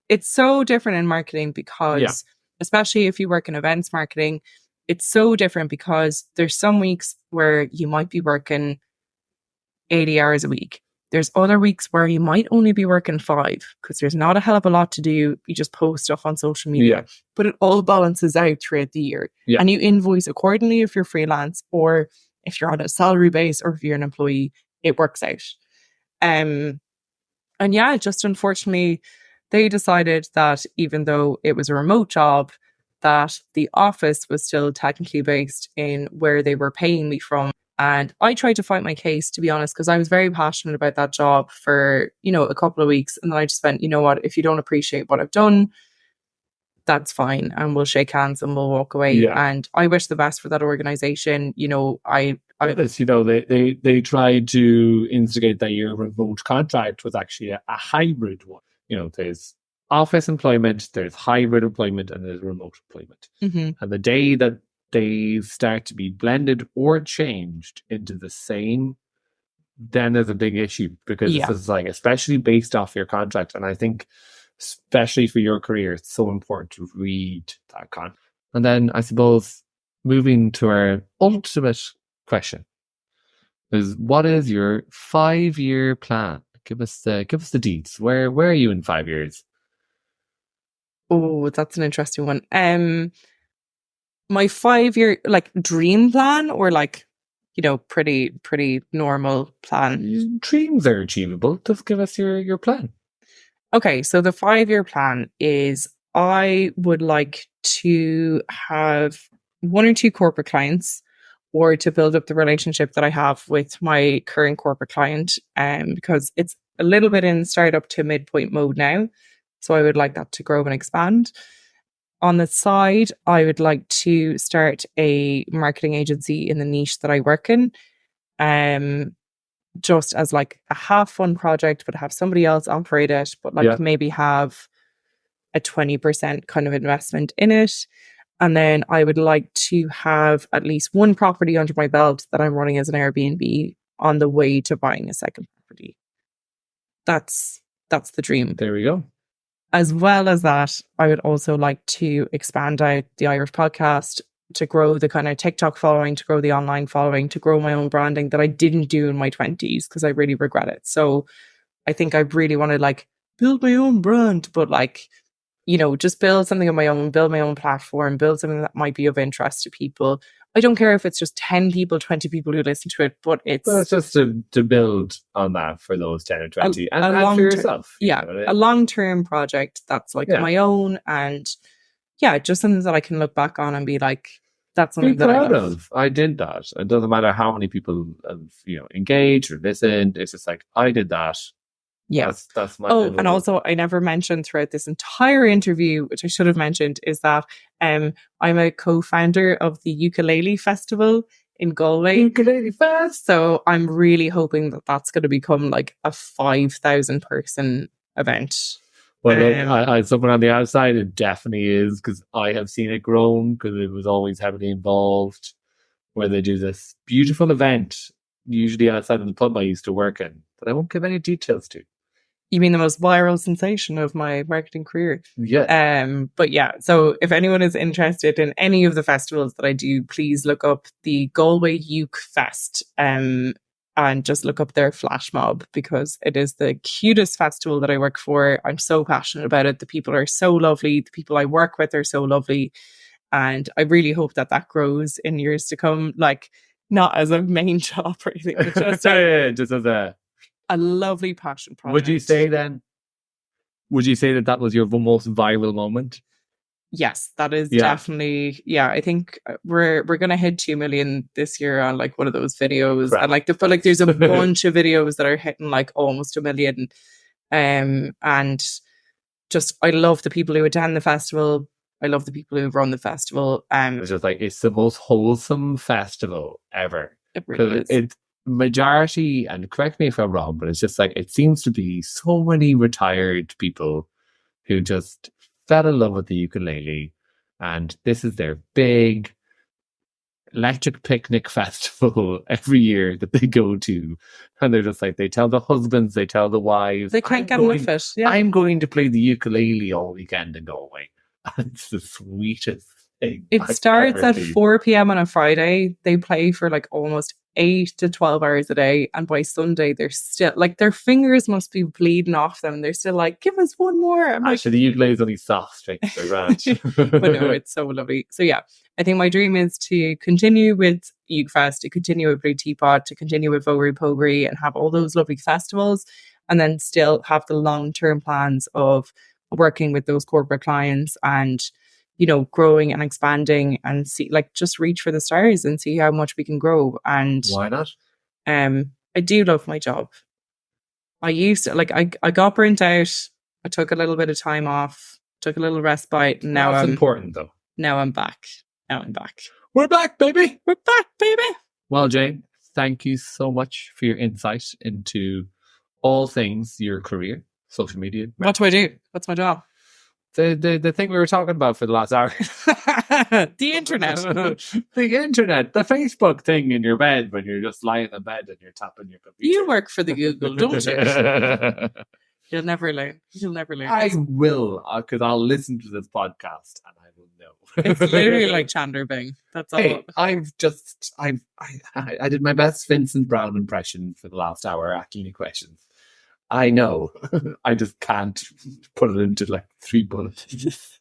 It's so different in marketing, because especially if you work in events marketing, it's so different, because there's some weeks where you might be working 80 hours a week. There's other weeks where you might only be working 5, because there's not a hell of a lot to do. You just post stuff on social media, but it all balances out throughout the year. And you invoice accordingly if you're freelance, or if you're on a salary base, or if you're an employee, it works out. Just unfortunately, they decided that even though it was a remote job, that the office was still technically based in where they were paying me from. And I tried to fight my case, to be honest, because I was very passionate about that job for, a couple of weeks. And then I just went, you know what, if you don't appreciate what I've done, that's fine. And we'll shake hands and we'll walk away. Yeah. And I wish the best for that organization. They tried to instigate that your remote contract was actually a hybrid one. There's office employment, there's hybrid employment, and there's remote employment. Mm-hmm. And the day that they start to be blended or changed into the same, then there's a big issue, because Yeah. it's like, especially based off your contract. And I think, especially for your career, it's so important to read that contract. And then I suppose moving to our ultimate question is, what is your 5-year plan? Give us the deets. Where are you in 5 years? Oh, that's an interesting one. My 5-year like dream plan, or like, you know, pretty normal plan. Dreams are achievable. Just give us your plan. Okay, so the 5-year plan is, I would like to have 1 or 2 corporate clients, or to build up the relationship that I have with my current corporate client, because it's a little bit in startup to midpoint mode now. So I would like that to grow and expand. On the side, I would like to start a marketing agency in the niche that I work in. Just as like a half fun project, but have somebody else operate it, but like maybe have a 20% kind of investment in it. And then I would like to have at least 1 property under my belt that I'm running as an Airbnb, on the way to buying a second property. That's the dream. There we go. As well as that, I would also like to expand out the Irish podcast, to grow the kind of TikTok following, to grow the online following, to grow my own branding that I didn't do in my 20s, because I really regret it. So I think I really want to like build my own brand, but like, you know, just build something of my own, build my own platform, build something that might be of interest to people. I don't care if it's just 10 people, 20 people who listen to it, but it's just to build on that for those 10 or 20 and for yourself. Yeah, a long-term project that's like my own, and just something that I can look back on and be like, that's something that I love. Of. I did that. It doesn't matter how many people have, engaged or listened. It's just like, I did that. Yeah. That's my and also, I never mentioned throughout this entire interview, which I should have mentioned, is that I'm a co-founder of the Ukulele Festival in Galway. Ukulele Fest. So I'm really hoping that that's going to become like a 5,000 person event. Well, I someone on the outside, it definitely is, because I have seen it grown, because it was always heavily involved, where they do this beautiful event, usually outside of the pub I used to work in, that I won't give any details to. You mean the most viral sensation of my marketing career? Yeah. But yeah, so if anyone is interested in any of the festivals that I do, please look up the Galway Uke Fest, and just look up their flash mob, because it is the cutest festival that I work for. I'm so passionate about it. The people are so lovely. The people I work with are so lovely. And I really hope that grows in years to come, like not as a main job or anything, but just just as a lovely passion project. Would you say that was your most viral moment? Yes, that is definitely. Yeah, I think we're gonna hit 2 million this year on like one of those videos. Correct. And like, there's a bunch of videos that are hitting like almost 1 million. And just, I love the people who attend the festival. I love the people who run the festival. It's just like, it's the most wholesome festival ever. It really is. It's majority, and correct me if I'm wrong, but it's just like, it seems to be so many retired people who just fell in love with the ukulele, and this is their big electric picnic festival every year that they go to, and they're just like, they tell the husbands, they tell the wives, they can't get enough of it. Yeah. I'm going to play the ukulele all weekend and go away. It's the sweetest thing. It starts at 4 p.m. on a Friday. They play for like almost 8 to 12 hours a day, and by Sunday they're still like, their fingers must be bleeding off them, and they're still like, give us one more. I'm actually, the ukulele is only soft strings, they're right. But no, it's so lovely. So yeah, I think my dream is to continue with UkeFest, to continue with Blue Teapot, to continue with Vogry Pogry, and have all those lovely festivals, and then still have the long-term plans of working with those corporate clients, and growing and expanding, and see, like, just reach for the stars and see how much we can grow. And why not? I do love my job. I used to, like, I got burnt out. I took a little bit of time off, took a little respite. And now that's important, though. Now I'm back. We're back, baby. We're back, baby. Well, Jane, thank you so much for your insight into all things your career, social media. What do I do? What's my job? The thing we were talking about for the last hour. The internet. The internet. The Facebook thing in your bed when you're just lying in bed and you're tapping your computer. You work for the Google, don't you? You'll never learn. You'll never learn. I will, because I'll listen to this podcast and I will know. It's literally like Chandler Bing. That's all. Hey, I did my best Vincent Brown impression for the last hour asking you questions. I know. I just can't put it into like 3 bullets.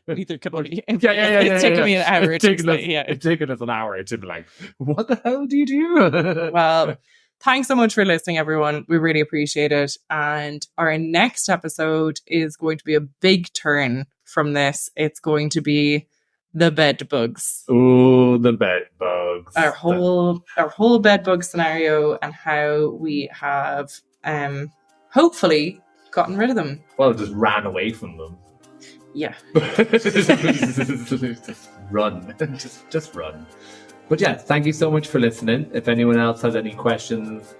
Neither can I. Yeah. It's taken me an hour to explain. It's taken us an hour to be like, what the hell do you do? Well, thanks so much for listening, everyone. We really appreciate it. And our next episode is going to be a big turn from this. It's going to be the bed bugs. Oh, the bed bugs. Our whole bed bug scenario and how we have hopefully gotten rid of them. Well, just ran away from them. Yeah. Just run. Just run. But yeah, thank you so much for listening. If anyone else has any questions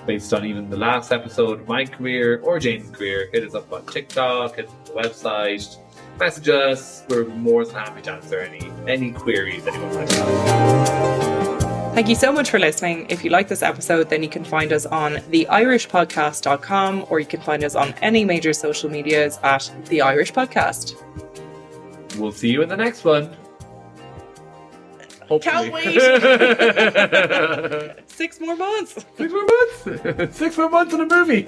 based on even the last episode, my career or Jane's career, hit us up on TikTok, hit us on the website, message us. We're more than happy to answer any queries anyone might have. Thank you so much for listening. If you like this episode, then you can find us on theirishpodcast.com or you can find us on any major social medias at The Irish Podcast. We'll see you in the next one. Hopefully. Can't wait! 6 more months! 6 more months! 6 more months in a movie!